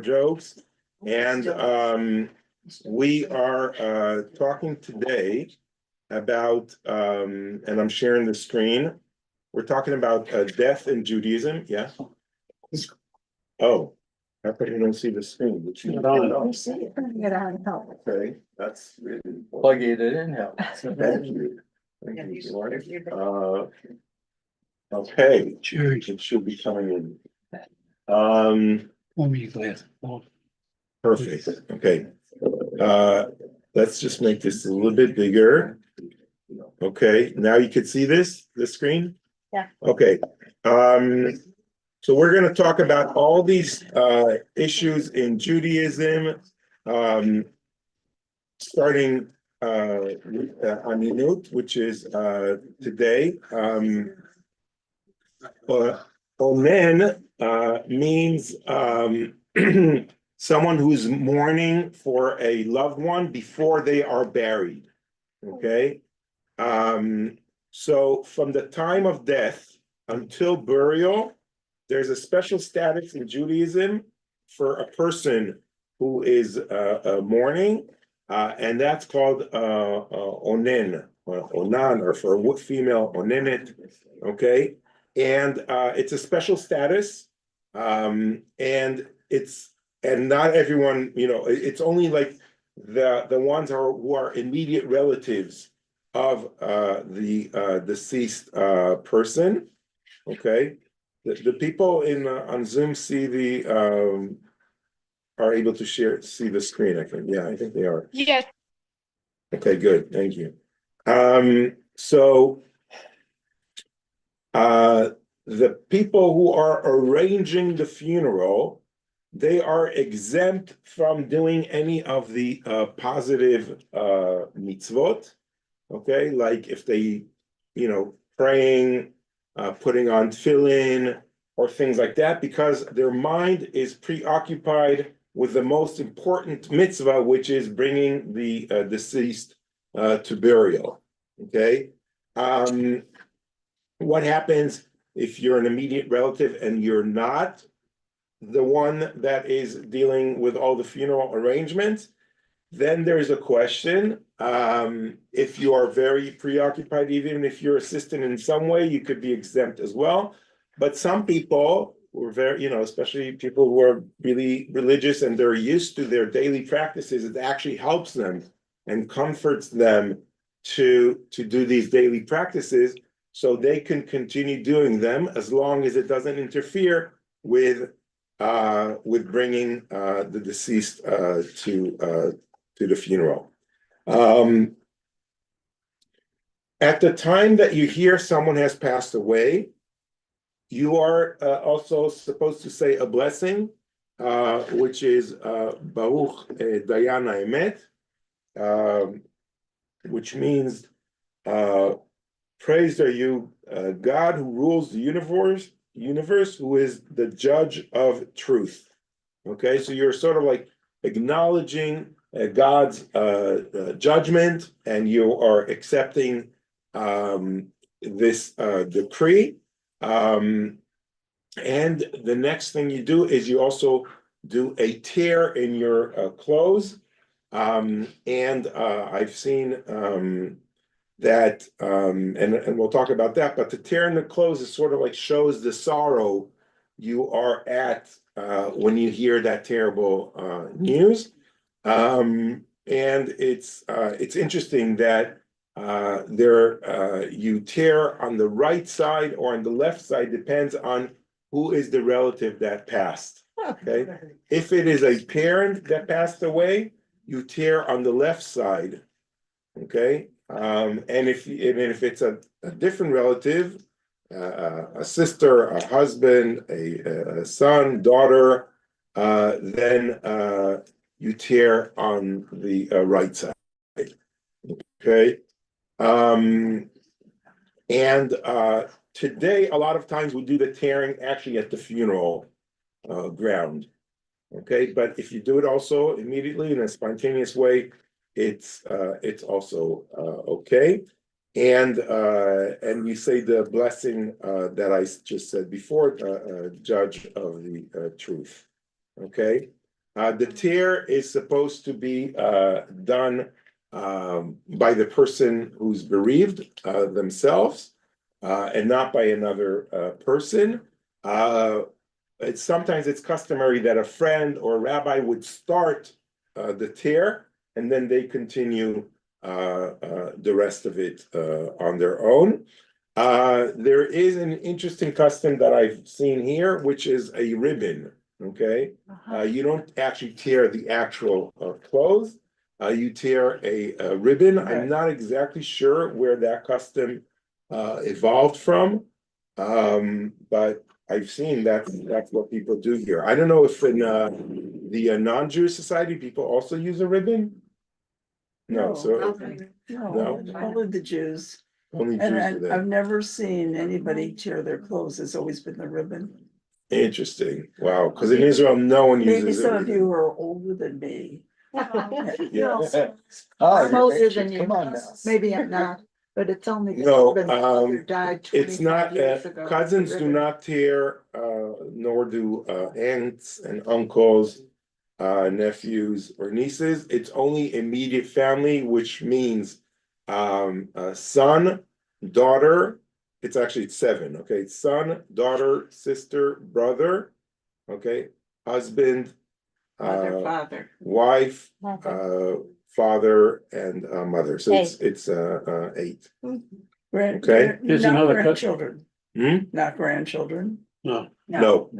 jokes. And we are talking today about, and I'm sharing the screen. We're talking about death in Judaism. Yeah. Oh, how come you don't see the screen? Which you don't see it. Okay, that's really Plug it in. Help. Thank you. Thank you, George. Okay, it should be coming in. Perfect. Okay. Let's just make this a little bit bigger. Okay, now you can see the screen? Yeah. Okay. So we're going to talk about all these issues in Judaism, starting with Aninut, which is today. Onen means someone who's mourning for a loved one before they are buried. Okay. So from the time of death until burial, there's a special status in Judaism for a person who is mourning, and that's called onen, or onan, or for a female, onenet. Okay. And it's a special status, and not everyone, it's only like the ones who are immediate relatives of the deceased person. Okay, the people on Zoom are able to see the screen. I think, yeah, I think they are. Yes. Okay, good, thank you. So. The people who are arranging the funeral, they are exempt from doing any of the positive mitzvot. Okay, like if they, praying, putting on tefillin, or things like that, because their mind is preoccupied with the most important mitzvah, which is bringing the deceased to burial. Okay. What happens if you're an immediate relative and you're not the one that is dealing with all the funeral arrangements? Then there's a question. If you are very preoccupied, even if you're assistant in some way, you could be exempt as well. But some people who are very, especially people who are really religious and they're used to their daily practices, it actually helps them and comforts them to do these daily practices, so they can continue doing them as long as it doesn't interfere with bringing the deceased to the funeral. At the time that you hear someone has passed away, you are also supposed to say a blessing, which is Baruch Dayan Haemet, which means praised are you, God who rules the universe, who is the judge of truth. Okay, so you're sort of like acknowledging God's judgment, and you are accepting this decree. And the next thing you do is you also do a tear in your clothes. And I've seen that, and we'll talk about that, but the tear in the clothes is sort of like shows the sorrow you are at when you hear that terrible news. And it's interesting that you tear on the right side or on the left side, depends on who is the relative that passed. Okay, if it is a parent that passed away, you tear on the left side. Okay, and if it's a different relative, a sister, a husband, a son, daughter, then you tear on the right side. Okay, and today a lot of times we do the tearing actually at the funeral ground. Okay, but if you do it also immediately in a spontaneous way, it's also okay. And we say the blessing that I just said before, judge of the truth. Okay. The tear is supposed to be done by the person who's bereaved themselves, and not by another person. Sometimes it's customary that a friend or a rabbi would start the tear, and then they continue the rest of it on their own. There is an interesting custom that I've seen here, which is a ribbon. Okay, you don't actually tear the actual clothes. You tear a ribbon. I'm not exactly sure where that custom evolved from, but I've seen that's what people do here. I don't know if in the non-Jewish society people also use a ribbon. No, so No, only the Jews. only And Jews do I've that. never seen anybody tear their clothes. It's always been the ribbon. Interesting. Wow, because in Israel, no one Maybe uses some it. of you are older than me. Yeah. I'm older than you. Come on now. Maybe I'm not, but it's only. No, because my mother died It's 25 not, years ago. cousins do not tear, nor do aunts and uncles, nephews or nieces. It's only immediate family, which means son, daughter. It's 7. Okay, it's son, daughter, sister, brother. Okay, husband, Mother, father. wife, Mother. father, and mother. So it's 8. Okay. Here's Not another cut. grandchildren. Hmm? Not grandchildren. No, No,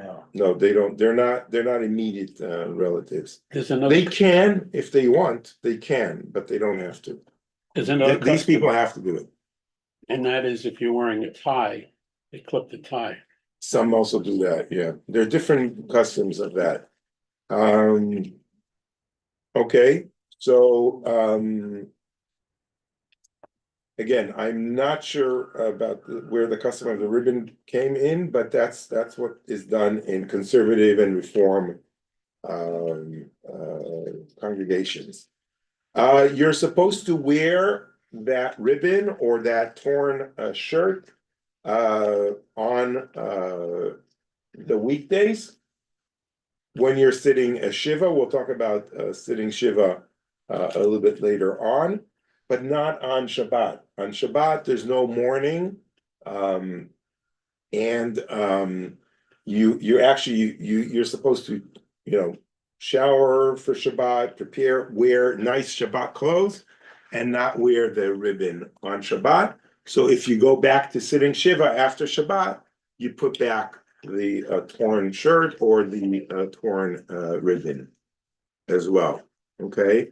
they don't. They're not immediate relatives. there's another, They can, if they want, they can, but they don't have to. there's another These custom, people have to do it. and that is if you're wearing a tie, they clip the tie. Some also do that, yeah. There are different customs of that. Okay, so again, I'm not sure about where the custom of the ribbon came in, but that's what is done in conservative and reform congregations. You're supposed to wear that ribbon or that torn shirt on the weekdays when you're sitting a shiva. We'll talk about sitting shiva a little bit later on, but not on Shabbat. On Shabbat, there's no mourning, and you're supposed to, shower for Shabbat, prepare, wear nice Shabbat clothes, and not wear the ribbon on Shabbat. So if you go back to sitting shiva after Shabbat, you put back the torn shirt or the torn ribbon as well. Okay.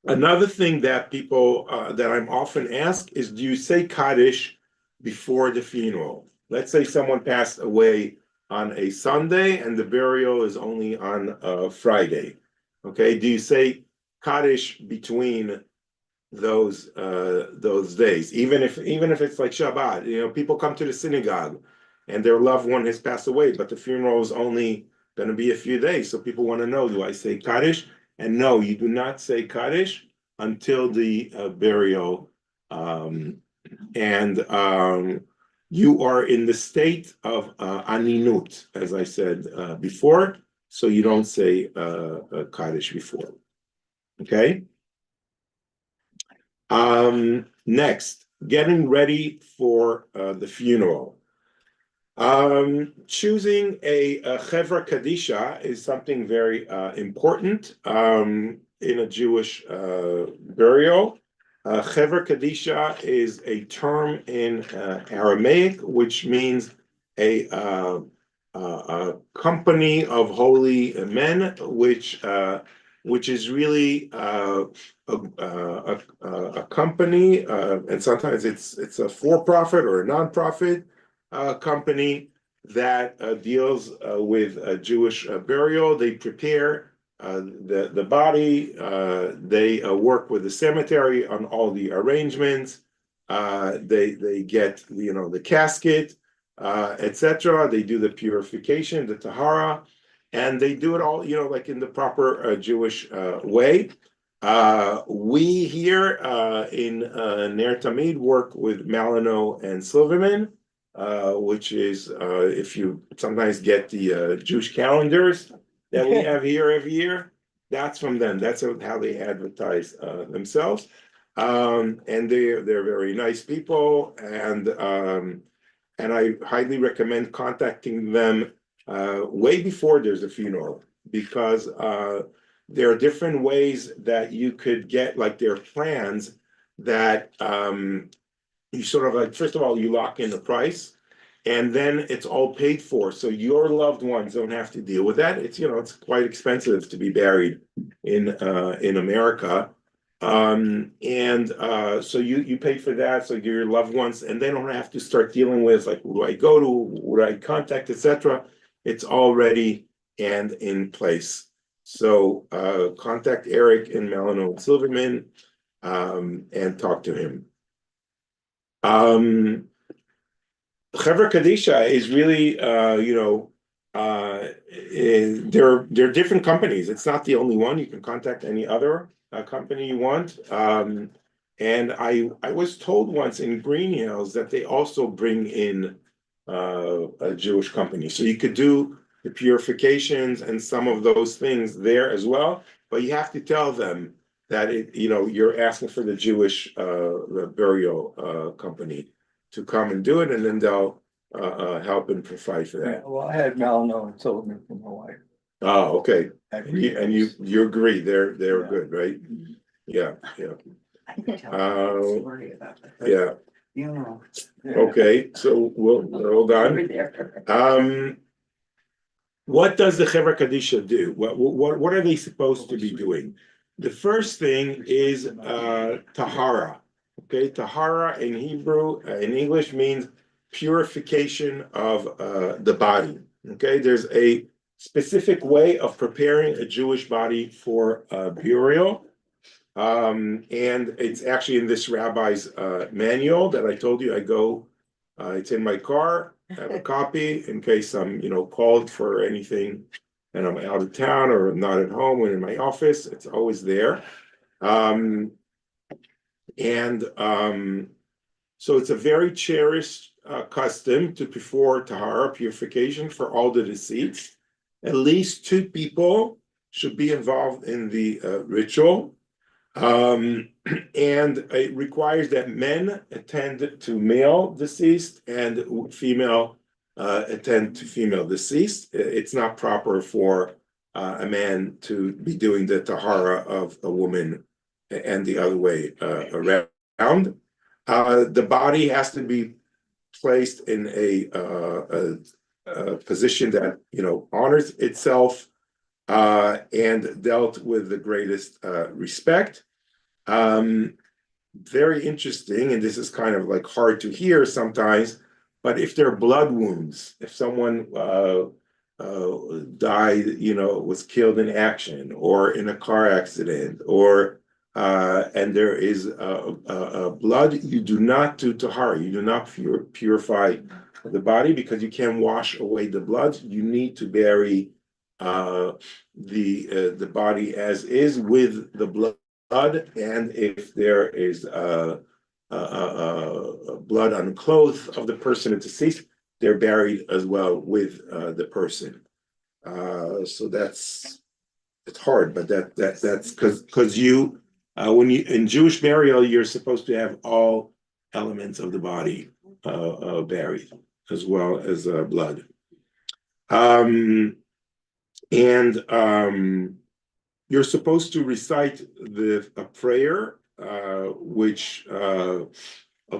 Another thing that people that I'm often asked is, do you say Kaddish before the funeral? Let's say someone passed away on a Sunday and the burial is only on a Friday. Okay, do you say Kaddish between those days, even if it's like Shabbat? People come to the synagogue and their loved one has passed away, but the funeral is only going to be a few days, so people want to know, do I say Kaddish? And no, you do not say Kaddish until the burial, and you are in the state of aninut, as I said before, so you don't say Kaddish before. Okay. Next, getting ready for the funeral. Choosing a chevra kadisha is something very important in a Jewish burial. Chevra kadisha is a term in Aramaic, which means a company of holy men, which is really a company, and sometimes it's a for-profit or a non-profit company that deals with Jewish burial. They prepare the body. They work with the cemetery on all the arrangements. They get the casket, etc. They do the purification, the tahara, and they do it all like in the proper Jewish way. We here in Ner Tamid work with Malino and Silverman. which is if you sometimes get the Jewish calendars that we have here every year, that's from them. That's how they advertise themselves. And they're very nice people, and I highly recommend contacting them way before there's a funeral, because there are different ways that you could get, like, their plans that you sort of, like, first of all, you lock in the price, and then it's all paid for. So your loved ones don't have to deal with that. It's, it's quite expensive to be buried in America. And so you pay for that, so your loved ones, and they don't have to start dealing with, like, who do I go to, who do I contact, etc. It's already and in place. So contact Eric and Melanie Silverman and talk to him. Chevra Kadisha is really, they're different companies. It's not the only one. You can contact any other company you want. And I was told once in Green Hills that they also bring in a Jewish company. So you could do the purifications and some of those things there as well. But you have to tell them that you're asking for the Jewish burial company to come and do it, and then they'll help and provide for Yeah, that. well, I had Malino and Silverman from my wife. Oh, okay. at And you agree they're Yeah. good, right? Yeah, yeah, I can tell Uh, a story about that. yeah. You know. Okay, so we'll hold on. Over there. What does the Chevra Kadisha do? What are they supposed to be doing? The first thing is tahara. Okay, tahara in Hebrew, in English, means purification of the body. Okay, there's a specific way of preparing a Jewish body for burial. And it's actually in this rabbi's manual that I told you. It's in my car. I have a copy in case I'm, called for anything and I'm out of town or not at home or in my office. It's always there. So it's a very cherished custom to perform tahara, purification, for all the deceased. At least 2 people should be involved in the ritual. And it requires that men attend to male deceased and female attend to female deceased. It's not proper for a man to be doing the tahara of a woman and the other way around. The body has to be placed in a position that honors itself and dealt with the greatest respect. Very interesting, and this is kind of like hard to hear sometimes, but if there are blood wounds, if someone died, was killed in action or in a car accident, or and there is blood, you do not do tahara. You do not purify the body, because you can't wash away the blood. You need to bury the body as is with the blood, and if there is blood on the clothes of the person that's deceased, they're buried as well with the person. So it's hard, but that's because you when you in Jewish burial, you're supposed to have all elements of the body buried, as well as blood. And you're supposed to recite a prayer, which I'll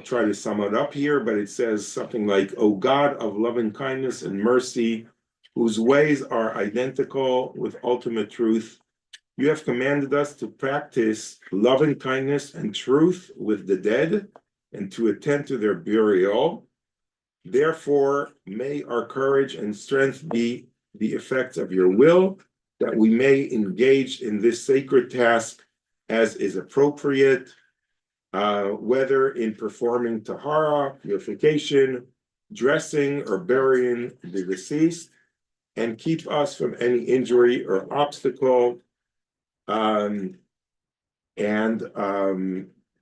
try to sum it up here, but it says something like, "O God of loving kindness and mercy, whose ways are identical with ultimate truth, you have commanded us to practice loving kindness and truth with the dead and to attend to their burial. Therefore, may our courage and strength be the effects of your will, that we may engage in this sacred task as is appropriate, whether in performing tahara, purification, dressing, or burying the deceased, and keep us from any injury or obstacle." And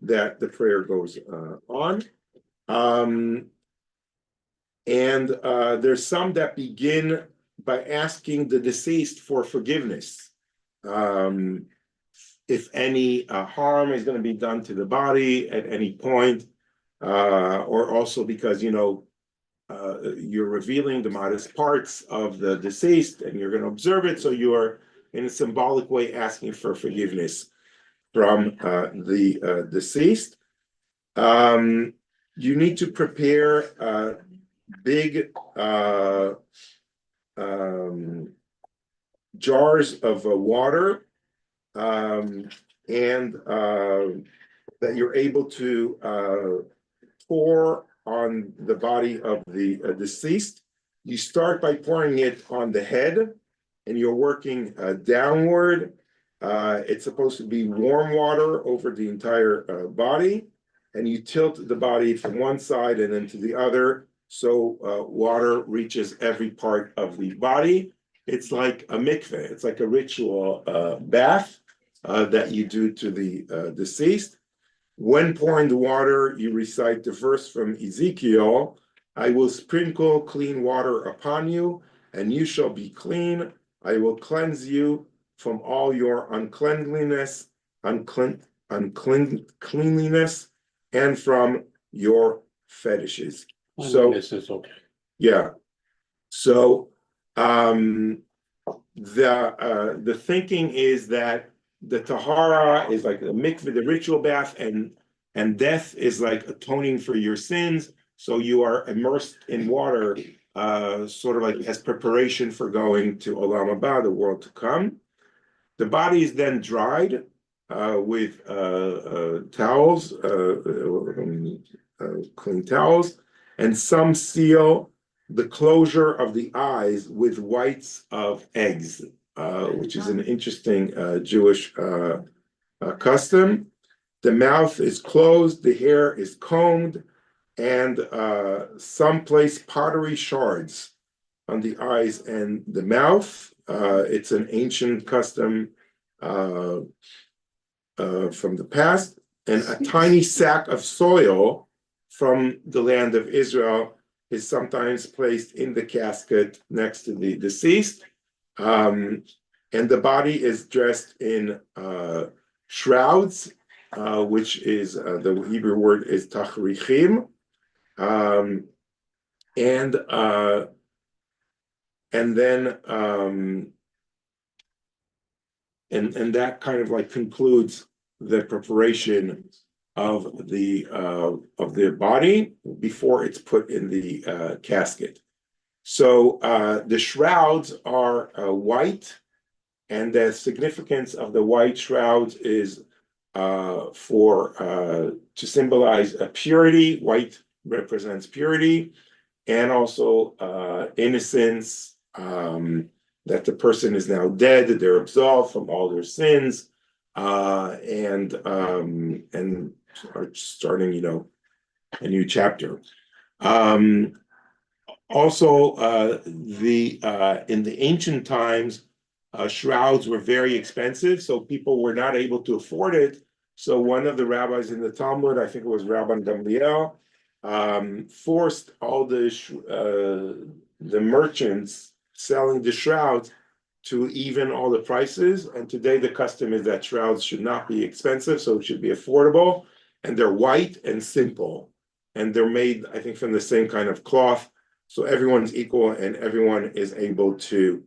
that the prayer goes on. And there's some that begin by asking the deceased for forgiveness. If any harm is going to be done to the body at any point, or also because, you're revealing the modest parts of the deceased and you're going to observe it. So you're in a symbolic way asking for forgiveness from the deceased. You need to prepare big jars of water, and that you're able to pour on the body of the deceased. You start by pouring it on the head, and you're working downward. It's supposed to be warm water over the entire body, and you tilt the body from one side and then to the other, so water reaches every part of the body. It's like a mikveh. It's like a ritual bath that you do to the deceased. When pouring the water, you recite the verse from Ezekiel, I will sprinkle clean water upon you, and you shall be clean. I will cleanse you from all your uncleanliness, uncleanliness, and from your fetishes. So This is okay. yeah. So the thinking is that the tahara is like the mikveh, the ritual bath, and death is like atoning for your sins. So you are immersed in water, sort of like as preparation for going to Olam Haba, the world to come. The body is then dried with towels, clean towels, and some seal the closure of the eyes with whites of eggs, which is an interesting Jewish custom. The mouth is closed, the hair is combed, and some place pottery shards on the eyes and the mouth. It's an ancient custom from the past, and a tiny sack of soil from the land of Israel is sometimes placed in the casket next to the deceased. And the body is dressed in shrouds, which is the Hebrew word is tachrichim. And then and that kind of like concludes the preparation of the body before it's put in the casket. So the shrouds are white, and the significance of the white shrouds is to symbolize purity. White represents purity, and also innocence, that the person is now dead, that they're absolved from all their sins, and are starting, a new chapter. Also, in the ancient times, shrouds were very expensive, so people were not able to afford it. So one of the rabbis in the Talmud, I think it was Rabbi Gamliel, forced all the merchants selling the shrouds to even all the prices. And today the custom is that shrouds should not be expensive, so it should be affordable. And they're white and simple. And they're made, I think, from the same kind of cloth. So everyone's equal and everyone is able to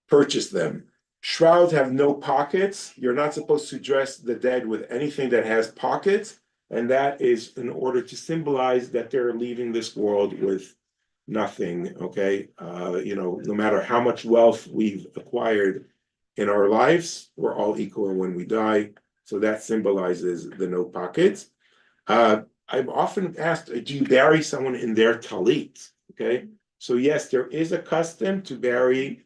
purchase them. Shrouds have no pockets. You're not supposed to dress the dead with anything that has pockets. And that is in order to symbolize that they're leaving this world with nothing, okay? No matter how much wealth we've acquired in our lives, we're all equal when we die. So that symbolizes the no pockets. I've often asked, do you bury someone in their talit? Okay, so yes, there is a custom to bury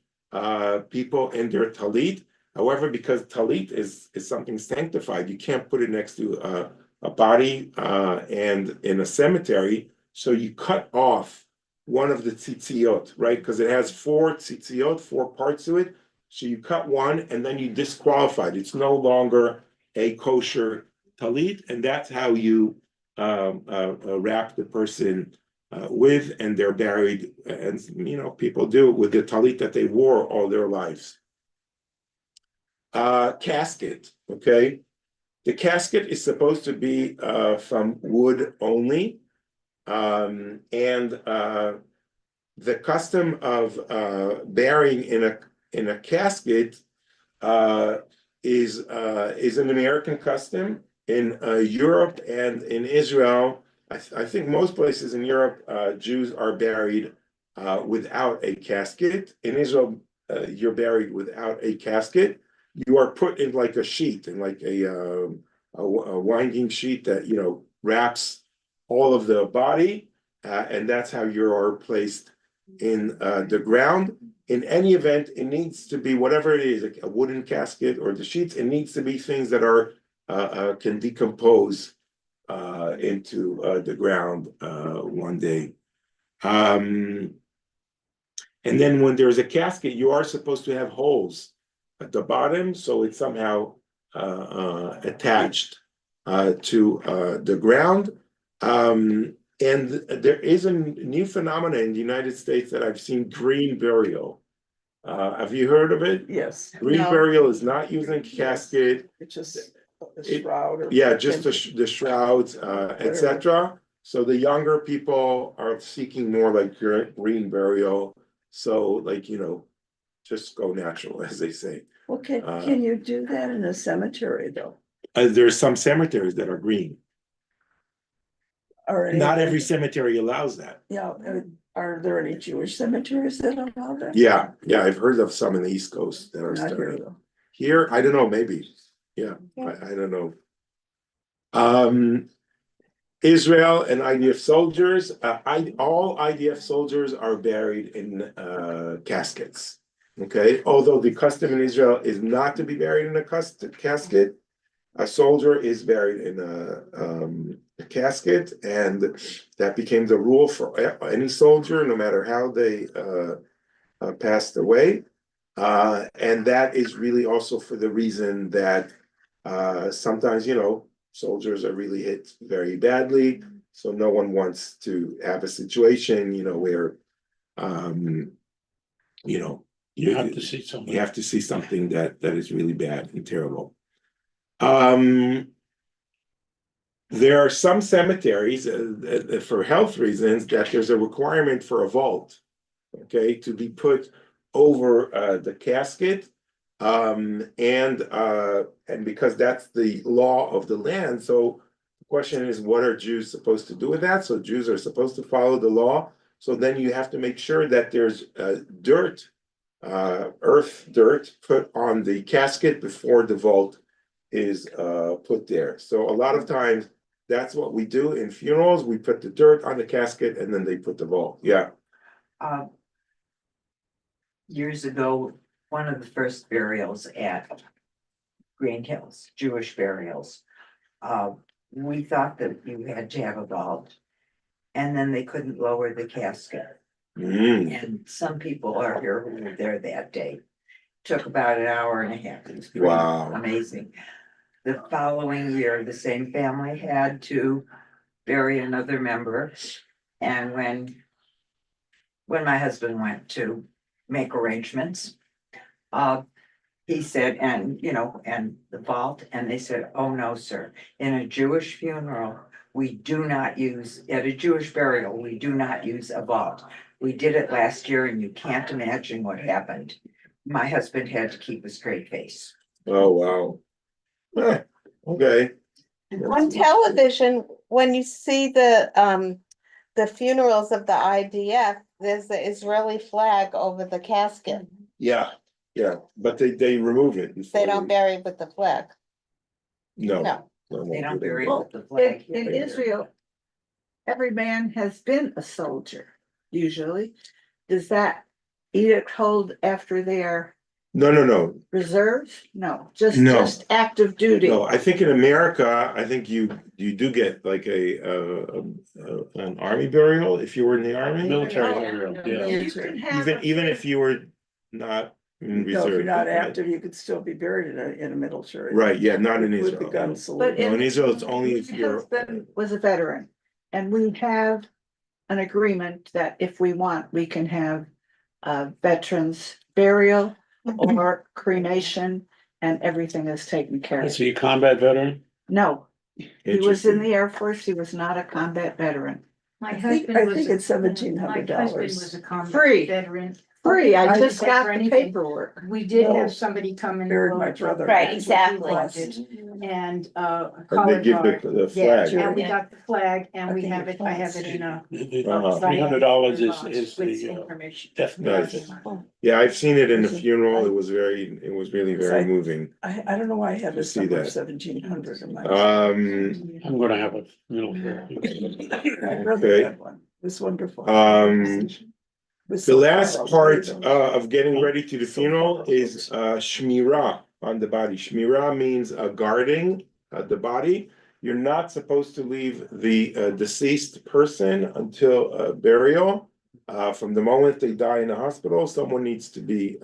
people in their talit. However, because talit is something sanctified, you can't put it next to a body and in a cemetery. So you cut off one of the tzitziot, right? Because it has 4 tzitziot, 4 parts to it. So you cut one and then you disqualify it. It's no longer a kosher talit, and that's how you wrap the person with, and they're buried, and people do with the talit that they wore all their lives. Casket, okay. The casket is supposed to be from wood only, and the custom of burying in a casket is an American custom. In Europe and in Israel, I think most places in Europe, Jews are buried without a casket. In Israel, you're buried without a casket. You are put in like a sheet, in like a winding sheet that wraps all of the body, and that's how you are placed in the ground. In any event, it needs to be whatever it is, like a wooden casket or the sheets. It needs to be things that are can decompose into the ground one day. And then when there's a casket, you are supposed to have holes at the bottom, so it's somehow attached to the ground. And there is a new phenomenon in the United States that I've seen: green burial. Have you heard of it? Yes, Green No. burial is not using casket. it's just a shroud or. Yeah, just the shrouds, etc. So the younger people are seeking more like green burial. So just go natural, as they say. Okay, can you do that in a cemetery though? There's some cemeteries that are green. Or any- Not every cemetery allows that. Yeah, are there any Jewish cemeteries that allow that? Yeah, I've heard of some in the East Coast that are Not here starting. though. Here, I don't know, maybe. Yeah, I don't know. Israel and IDF soldiers, all IDF soldiers are buried in caskets. Okay, although the custom in Israel is not to be buried in a casket, a soldier is buried in a casket, and that became the rule for any soldier, no matter how they passed away. And that is really also for the reason that sometimes, soldiers are really hit very badly. So no one wants to have a situation, where, You have to see something. you have to see something that is really bad and terrible. There are some cemeteries for health reasons that there's a requirement for a vault, okay, to be put over the casket, and because that's the law of the land. So the question is, what are Jews supposed to do with that? So Jews are supposed to follow the law. So then you have to make sure that there's dirt, earth dirt, put on the casket before the vault is put there. So a lot of times that's what we do in funerals. We put the dirt on the casket and then they put the vault. Yeah. Years ago, one of the first burials at Green Hills, Jewish burials, we thought that you had to have a vault, and then they couldn't lower the casket. And some people are here who were there that day. Took about an hour and a half. It was pretty Wow. amazing. The following year, the same family had to bury another member, and when my husband went to make arrangements, he said, and the vault, and they said, oh no, sir, in a Jewish funeral, we do not use, at a Jewish burial, we do not use a vault. We did it last year and you can't imagine what happened. My husband had to keep a straight face. Oh, wow. Okay. On television, when you see the funerals of the IDF, there's the Israeli flag over the casket. Yeah, but they remove it. They don't bury with the flag. No. No. They don't bury Well, with the flag. In Israel, every man has been a soldier, usually. Does that edict hold after they are No. reserves? No, No. just active duty. No, I think in America, I think you do get like an army burial if you were in the army. Military Oh, burial, yeah. You can have Even if you were not in No, reserve. if you're not right? active, you could still be buried in a military. Right, yeah, not in With the Israel. gun But salute. No, in Israel, it's only if My you're. husband was a veteran, and we have an agreement that if we want, we can have veterans burial or cremation and everything is taken care of. Is he a combat veteran? No, he was in Interesting. the Air Force. He was not a combat veteran. I think it's $1,700. Free. Veteran. Free, I I just didn't got for the anything. paperwork. We did No. have somebody come and. Buried my brother. Right, That's what he exactly. wanted. And a And color they give guard. the Yeah, flag. and we Yeah. got the flag and I we think have it it, I have falls. it in a. Uh-huh. $300 is with the information. death Nice. benefit. Yeah, I've seen it in the Is it- funeral. It was really very I- moving. I don't know why I have To this see number of that. 1,700 in my. I'm gonna have a, My brother Okay. had one. It was wonderful. It was The so last far part away, though. of getting ready to the funeral is shmirah on the body. Shmirah means guarding the body. You're not supposed to leave the deceased person until burial. From the moment they die in the hospital, someone needs to be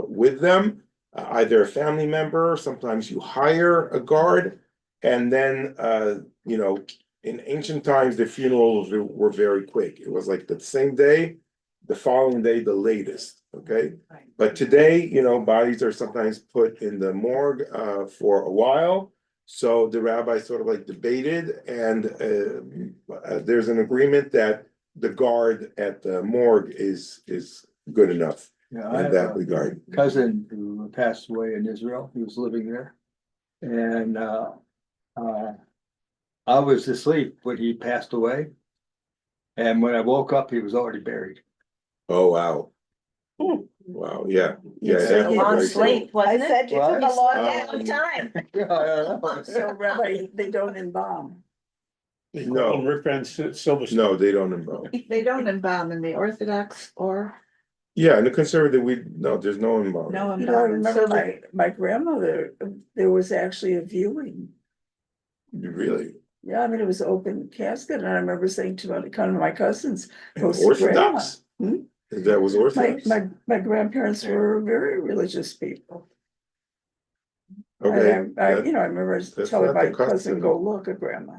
with them, either a family member. Sometimes you hire a guard, and then in ancient times the funerals were very quick. It was like the same day. The following day, the latest, okay? But today, bodies are sometimes put in the morgue for a while. So the rabbi sort of like debated, and there's an agreement that the guard at the morgue is good enough Yeah, I in have that a regard. cousin who passed away in Israel. He was living there. And I was asleep when he passed away. And when I woke up, he was already buried. Oh, wow. Wow, yeah. Yeah, It's that's a Long very sleep, cool. wasn't I it? said you Took a took long Um, time. Yeah, I know. So Rabbi, they don't embalm. they call him No. Rip Van Silverstein. No, they don't embalm. They don't embalm in the Orthodox or Yeah, in the conservative, there's no embalming. no You know, I embalming. So remember my grandmother, there was actually a viewing. Really? Yeah, I mean, it was open casket, and I remember saying to my cousins, go see grandma. Orthodox? Hmm? That was My, Orthodox? my grandparents were very religious people. Okay. I remember that's telling not my the cousin, custom. go look at grandma.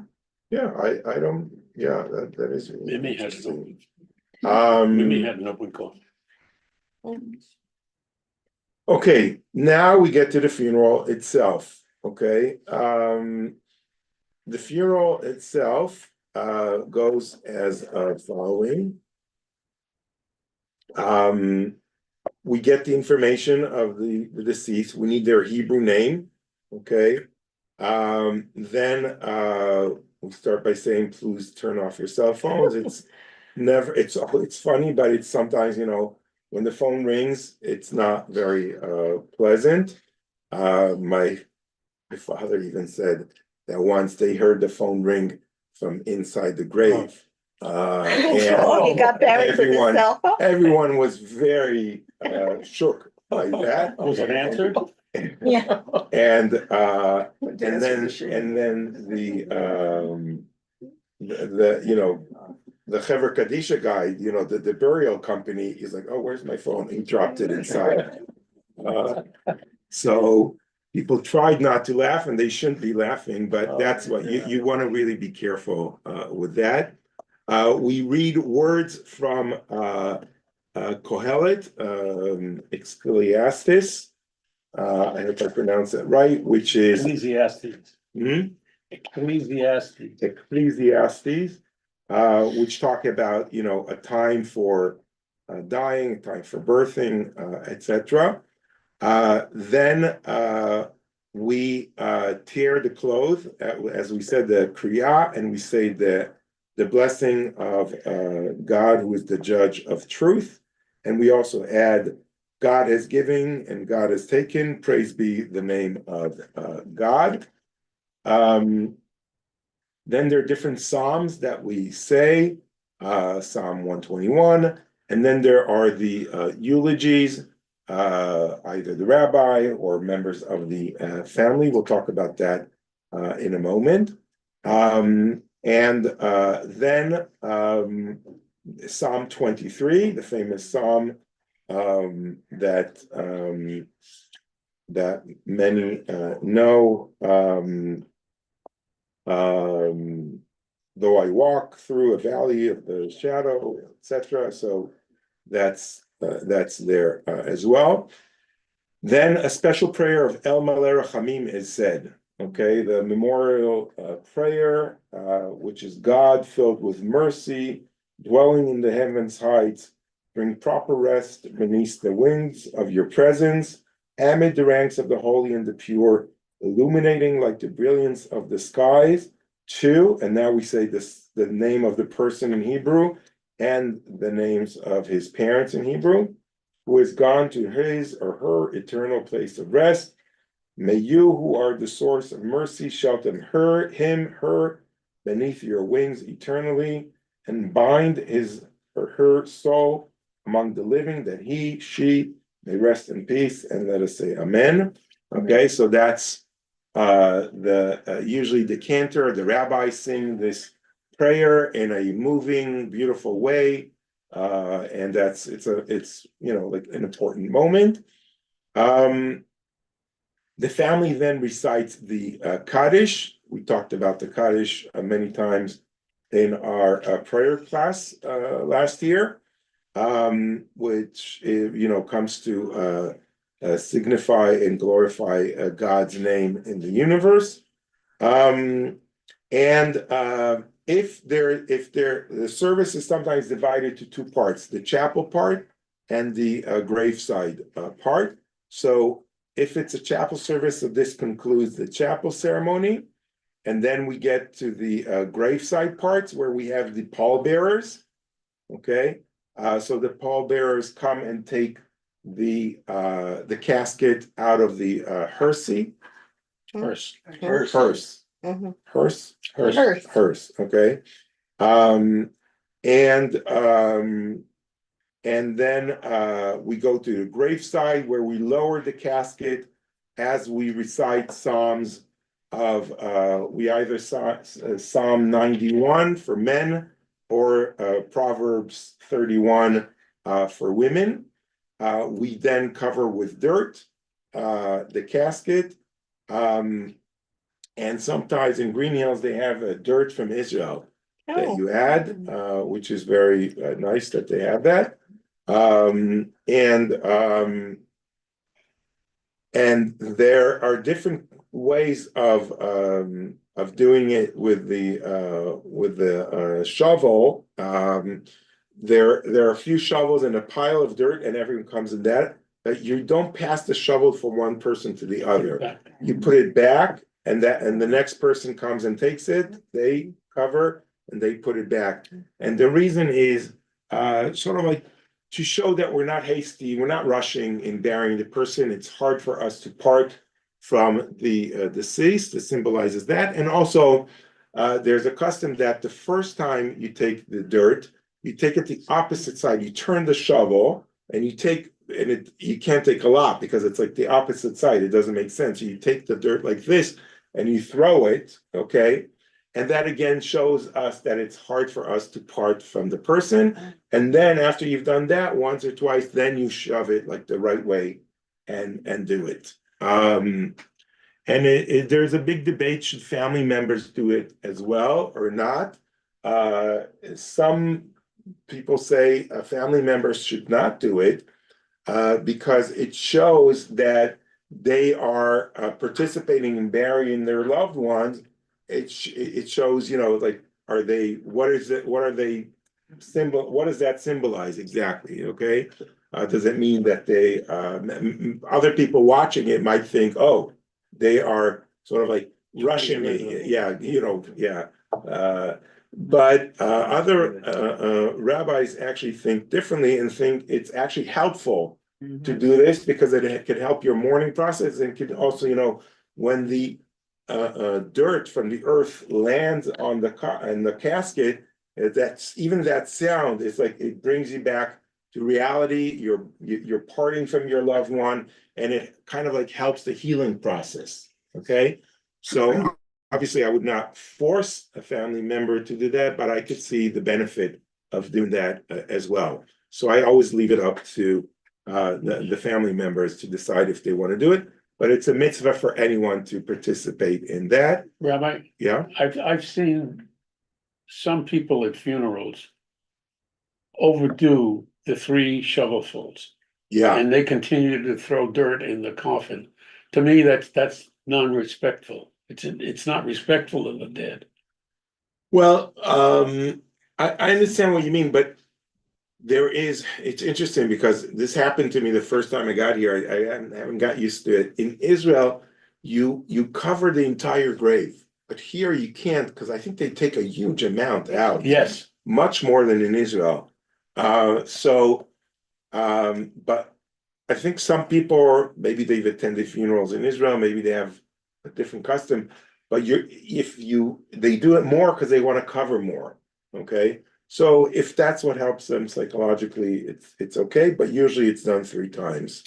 Yeah, I don't, yeah, that is. Mimi has interesting. Mimi had an open call. Okay, now we get to the funeral itself, okay? The funeral itself goes as following. We get the information of the deceased. We need their Hebrew name, okay? Then we start by saying, please turn off your cell phones. It's funny, but it's sometimes, when the phone rings, it's not very pleasant. My father even said that once they heard the phone ring from inside the grave. And You got buried with a everyone- cell phone? everyone was very shook by that. Was it answered? Yeah. And But and that's then for sure. the Hever Kadisha guy, the burial company is like, oh, where's my phone? He dropped it inside. So people tried not to laugh, and they shouldn't be laughing, but that's what you want to really be careful with that. We read words from Kohelet, Ecclesiastes. I hope I pronounce that right, which is Ecclesiastes. Ecclesiastes. Ecclesiastes, which talk about a time for dying, a time for birthing, etc. Then we tear the cloth, as we said, the kriya, and we say the blessing of God, who is the judge of truth, and we also add, God has given and God has taken. Praise be the name of God. Then there are different psalms that we say, Psalm 121, and then there are the eulogies, either the rabbi or members of the family. We'll talk about that in a moment. And then Psalm 23, the famous psalm that many know. though I walk through a valley of the shadow, etc. So that's there as well. Then a special prayer of El Maleh Rachamim is said. Okay, the memorial prayer, which is God filled with mercy, dwelling in the heavens heights, bring proper rest beneath the wings of your presence, amid the ranks of the holy and the pure, illuminating like the brilliance of the skies. 2, and now we say this, the name of the person in Hebrew and the names of his parents in Hebrew, who is gone to his or her eternal place of rest. May you, who are the source of mercy, shelter her beneath your wings eternally, and bind his or her soul among the living, that she may rest in peace. And let us say amen. Okay, so that's usually the cantor, the rabbis sing this prayer in a moving, beautiful way. And it's like an important moment. The family then recites the Kaddish. We talked about the Kaddish many times in our prayer class last year, which comes to signify and glorify God's name in the universe. And if the service is sometimes divided to 2 parts, the chapel part and the graveside part. So if it's a chapel service, so this concludes the chapel ceremony. And then we get to the graveside parts where we have the pallbearers. Okay, so the pallbearers come and take the casket out of the hearse. Hearse. Mhm. Hearse. Okay, and then we go to the graveside where we lower the casket as we recite Psalms of we either Psalm 91 for men or Proverbs 31 for women. We then cover with dirt the casket, and sometimes in Green Hills they have dirt from Israel that you add, which is very nice that they have that. And there are different ways of doing it with the shovel. There are a few shovels and a pile of dirt, and everyone comes in that. But you don't pass the shovel from one person to the other. You put it back, and the next person comes and takes it. They cover and they put it back. And the reason is sort of like to show that we're not hasty, we're not rushing in burying the person. It's hard for us to part from the deceased. That symbolizes that. And also, there's a custom that the first time you take the dirt, you take it the opposite side. You turn the shovel, and you can't take a lot because it's like the opposite side. It doesn't make sense. You take the dirt like this, and you throw it. Okay. And that again shows us that it's hard for us to part from the person. And then after you've done that once or twice, then you shove it like the right way and do it. And there's a big debate, should family members do it as well or not? Some people say family members should not do it because it shows that they are participating in burying their loved ones. It shows, like, what does that symbolize exactly? Okay. Does it mean that they other people watching it might think, oh, they are sort of like rushing me? But other rabbis actually think differently and think it's actually helpful to do this because it could help your mourning process, and could also, when the dirt from the earth lands on the casket, even that sound is like it brings you back to reality. You're parting from your loved one, and it kind of like helps the healing process. Okay, so obviously I would not force a family member to do that, but I could see the benefit of doing that as well. So I always leave it up to the family members to decide if they want to do it. But it's a mitzvah for anyone to participate in that. Rabbi, Yeah. I've seen some people at funerals overdo the 3 shovelfuls, Yeah, and they continue to throw dirt in the coffin. To me, that's non-respectful. It's not respectful of the dead. well, I understand what you mean, but it's interesting because this happened to me the first time I got here. I haven't got used to it. In Israel, you cover the entire grave, but here you can't because I think they take a huge amount out. Yes, Much more than in Israel. But I think some people, maybe they've attended funerals in Israel, maybe they have a different custom, but they do it more because they want to cover more. Okay. So if that's what helps them psychologically, it's okay, but usually it's done 3 times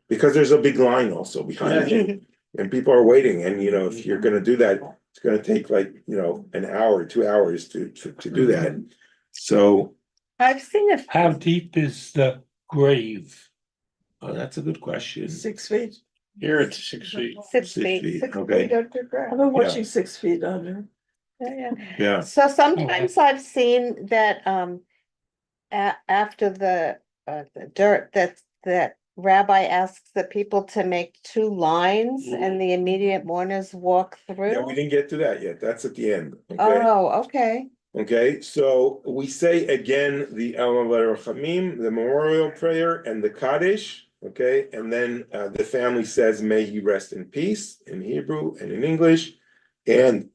because there's a big line also behind it. And people are waiting. And if you're gonna do that, it's gonna take like, an hour, 2 hours to do that. So I've seen a how deep is the grave? that's a good question. 6 feet. Here it's 6 feet. 6 6 feet. feet, 6 okay. feet underground. I've been watching 6 feet under. Yeah. Yeah. So sometimes I've seen that after the dirt that rabbi asks the people to make 2 lines and the immediate mourners walk through. Yeah, we didn't get to that yet. That's at the end. Okay. Oh, okay. Okay, so we say again the El Rachamim, the memorial prayer, and the Kaddish. Okay, and then the family says, "May he rest in peace" in Hebrew and in English, and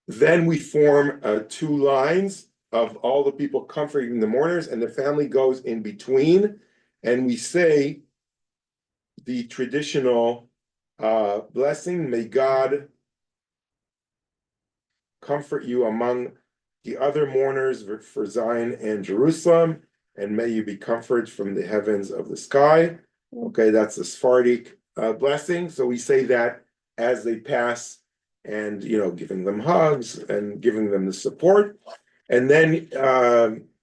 then we form 2 lines of all the people comforting the mourners, and the family goes in between, and we say the traditional blessing: "May God comfort you among the other mourners for Zion and Jerusalem, and may you be comforted from the heavens of the sky." Okay, that's the Sephardic blessing. So we say that as they pass, and giving them hugs and giving them the support. And then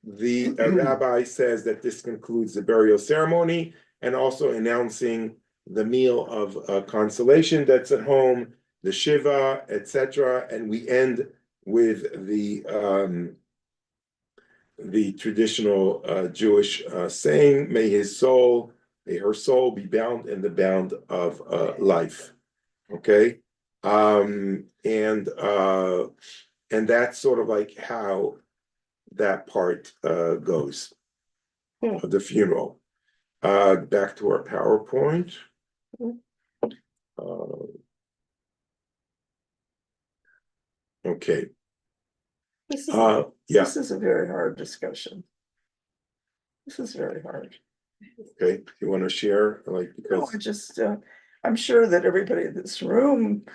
the rabbi says that this concludes the burial ceremony, and also announcing the meal of consolation that's at home, the shiva, etc. And we end with the traditional Jewish saying, may her soul be bound in the bound of life. Okay. And that's sort of like how that part goes of the funeral. Back to our PowerPoint. Okay. Yeah. This is a very hard discussion. This is very hard. Okay. You want to share, like, No, because I'm sure that everybody in this room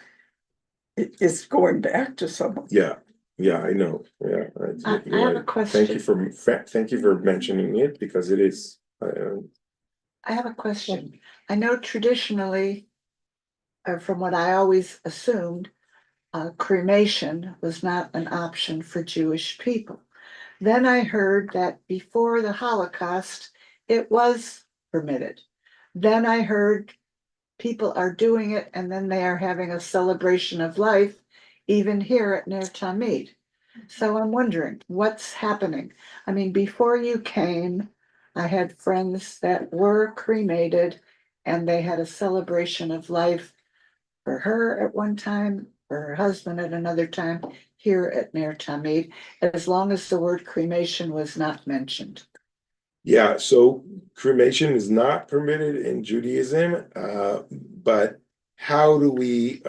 is going back to someone. yeah, I know. Yeah. I have a question. Thank you for mentioning it, because it is. I have a question. I know traditionally, from what I always assumed, cremation was not an option for Jewish people. Then I heard that before the Holocaust, it was permitted. Then I heard people are doing it, and then they are having a celebration of life, even here at Ner Tamid. So I'm wondering what's happening. I mean, before you came, I had friends that were cremated, and they had a celebration of life for her at one time, for her husband at another time, here at Ner Tamid, as long as the word cremation was not mentioned. Yeah, so cremation is not permitted in Judaism, but how do we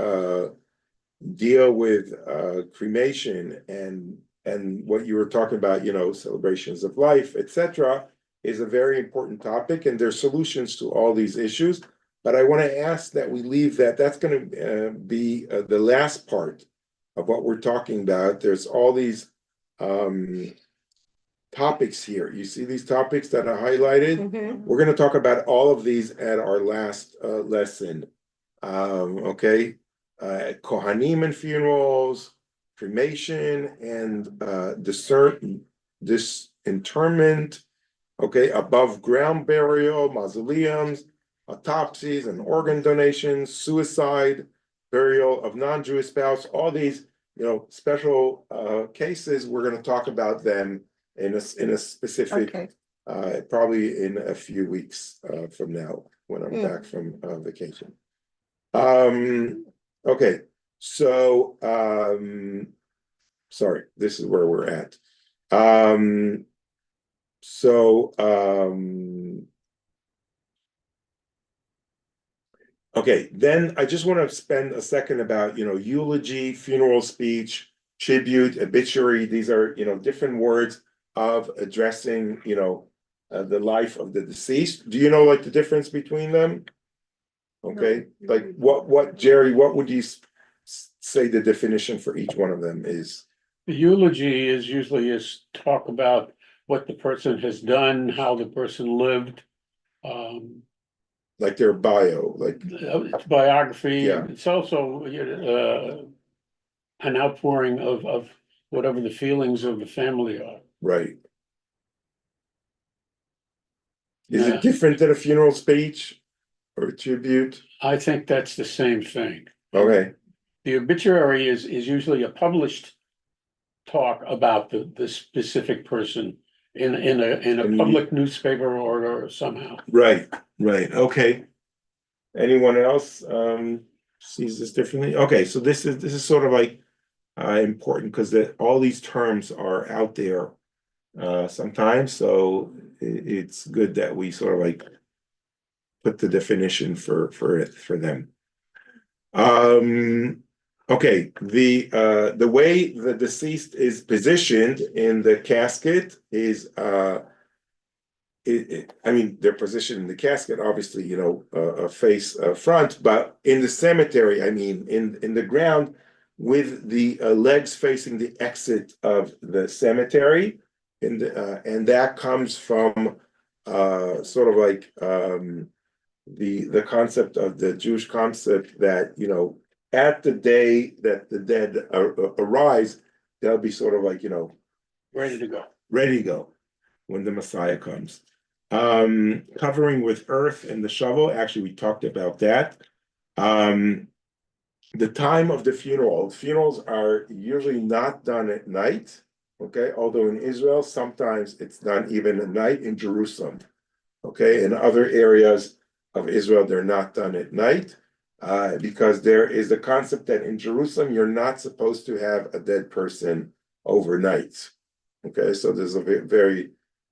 deal with cremation and what you were talking about, celebrations of life, etc., is a very important topic, and there's solutions to all these issues. But I want to ask that we leave that's going to be the last part of what we're talking about. There's all these topics here. You see these topics that are highlighted? Mhm. We're going to talk about all of these at our last lesson. Okay. Kohanim and funerals, cremation, and disinterment, okay, above ground burial, mausoleums, autopsies and organ donations, suicide, burial of non-Jewish spouse. All these special cases, we're gonna talk about them in a specific, Okay, probably in a few weeks from now, when I'm Mm. back from vacation. Okay, so sorry, this is where we're at. So okay, then I just want to spend a second about, eulogy, funeral speech, tribute, obituary. These are, different words of addressing, the life of the deceased. Do you know like the difference between them? Okay, like what, Jerry, what would you say the definition for each one of them is? The eulogy is usually talk about what the person has done, how the person lived. Like their bio, like, It's biography. Yeah. It's also an outpouring of whatever the feelings of the family are. right. Is Yeah. it different than a funeral speech or a tribute? I think that's the same thing. Okay, The obituary is usually a published talk about the specific person in a And public newspaper or somehow. right, okay. Anyone else sees this differently? Okay, so this is sort of like important because all these terms are out there sometimes, so it's good that we sort of like put the definition for them. Okay, the way the deceased is positioned in the casket is I mean, they're positioned in the casket, obviously, face front, but in the cemetery, I mean, in the ground, with the legs facing the exit of the cemetery, and that comes from sort of like the concept of the Jewish concept that at the day that the dead arise, they'll be sort of like Ready to go. ready to go when the Messiah comes. Covering with earth and the shovel, actually, we talked about that. The time of the funerals are usually not done at night, okay? Although in Israel, sometimes it's done even at night in Jerusalem, okay? In other areas of Israel, they're not done at night because there is a concept that in Jerusalem, you're not supposed to have a dead person overnight, okay? So there's a very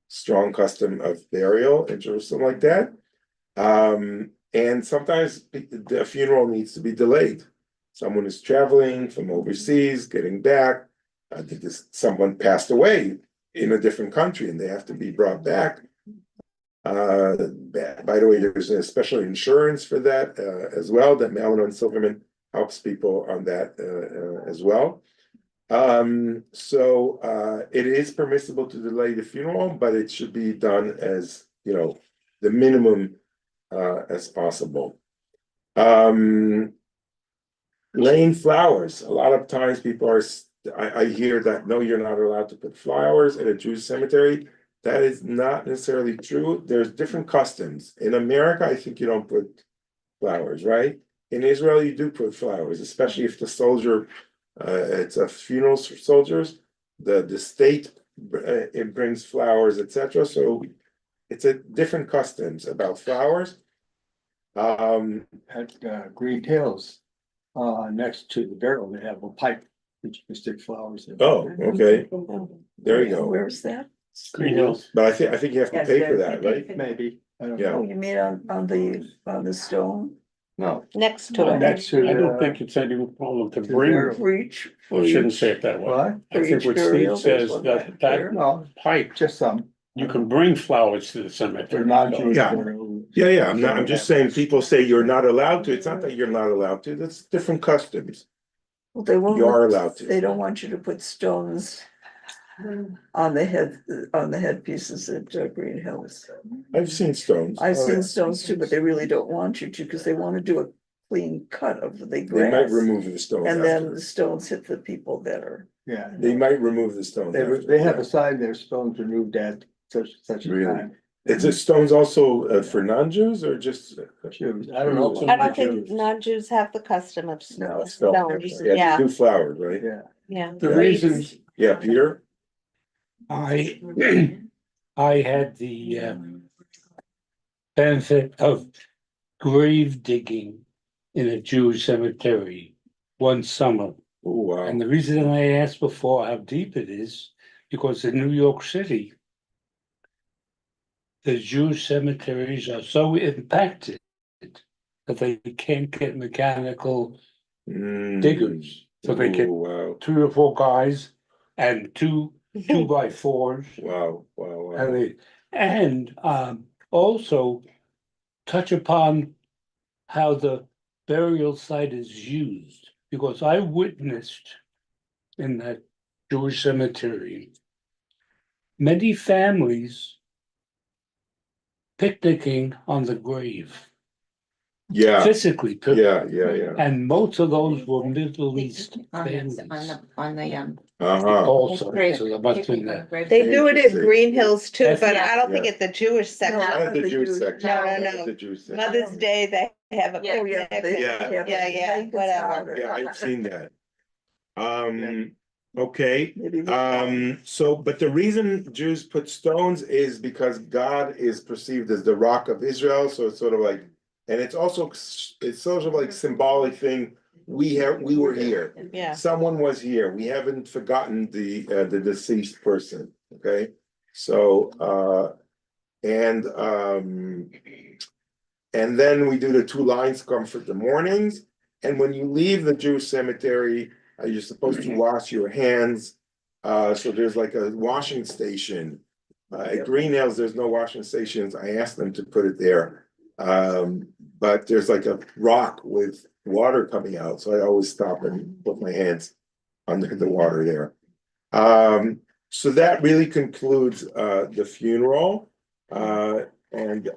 strong custom of burial in Jerusalem like that. And sometimes the funeral needs to be delayed. Someone is traveling from overseas, getting back. I think someone passed away in a different country and they have to be brought back. By the way, there's a special insurance for that as well, that Malin and Silverman helps people on that as well. So it is permissible to delay the funeral, but it should be done as, the minimum as possible. Laying flowers. A lot of times people I hear that, no, you're not allowed to put flowers in a Jewish cemetery. That is not necessarily true. There's different customs. In America, I think you don't put flowers, right? In Israel, you do put flowers, especially if the soldier, it's a funeral for soldiers. The state it brings flowers, etc. So it's a different customs about flowers. At Green Hills, next to the barrel, they have a pipe that you can stick flowers in. Oh, okay. There you go. Where's that? Green Hills. But I think you have to Yes, pay for yes, that, you right? Maybe, I don't Yeah. Oh, know. you mean on the stone? No, Next to it. next to I don't the, think it's any problem to To bring, there. Reach. I shouldn't say it that way. what? I think what Steve says, that No, pipe, just some. you can bring flowers to the They're cemetery. not Jewish. Yeah. burial. Yeah, I'm just saying, people say you're not allowed to. It's not that you're not allowed to, that's different customs. Well, they won't. You are allowed to. They don't want you to put stones on the headpieces at Green Hills. I've seen stones. I've Oh, seen yeah. stones too, but they really don't want you to, because they want to do a clean cut of the They might grass. remove the stones And then the after. stones hit the people that are. Yeah, They might remove the stones after. they have yeah. a sign there, stones removed at such a Really? time. Is it stones also for non-Jews or just? Jews, I don't know. I about don't think Jews. non-Jews have the custom of No, stones, Yeah, yeah. they do flowers, right? Yeah, Yeah. The reason Yeah, Peter? I, I had the benefit of grave digging in a Jewish cemetery one summer. Oh, wow. And the reason I asked before how deep it is, because in New York City, the Jewish cemeteries are so impacted that they can't get mechanical diggers. So they get Oh, wow, 3 or 4 guys and two 2x4s. wow, wow, And wow. they, and also touch upon how the burial site is used, because I witnessed in that Jewish cemetery many families picnicking on the grave, Yeah, physically, yeah. and most of those were Middle East On families the, Uh-huh. also. Great. So there must be that. They do it in Interesting. Green Hills too, but I don't think Yeah. it's the Jewish section. Not at the Jewish section. No, not no, at no. The Jewish section. Mother's Day, they have a Oh, yeah. picnic. they- Yeah. they have Yeah, a yeah, blanket whatever. powder. Yeah, I've seen that. Okay, Maybe we- so, but the reason Jews put stones is because God is perceived as the rock of Israel, so it's sort of like, and it's also, it's sort of like symbolic thing, we were here. Yeah. Someone was here, we haven't forgotten the deceased person, okay? So, and then we do the 2 lines comfort the mornings, and when you leave the Jewish cemetery, you're supposed to wash your hands. So there's like a washing station. At Green Hills, there's no washing stations. I asked them to put it there. But there's like a rock with water coming out, so I always stop and put my hands under the water there. So that really concludes the funeral. And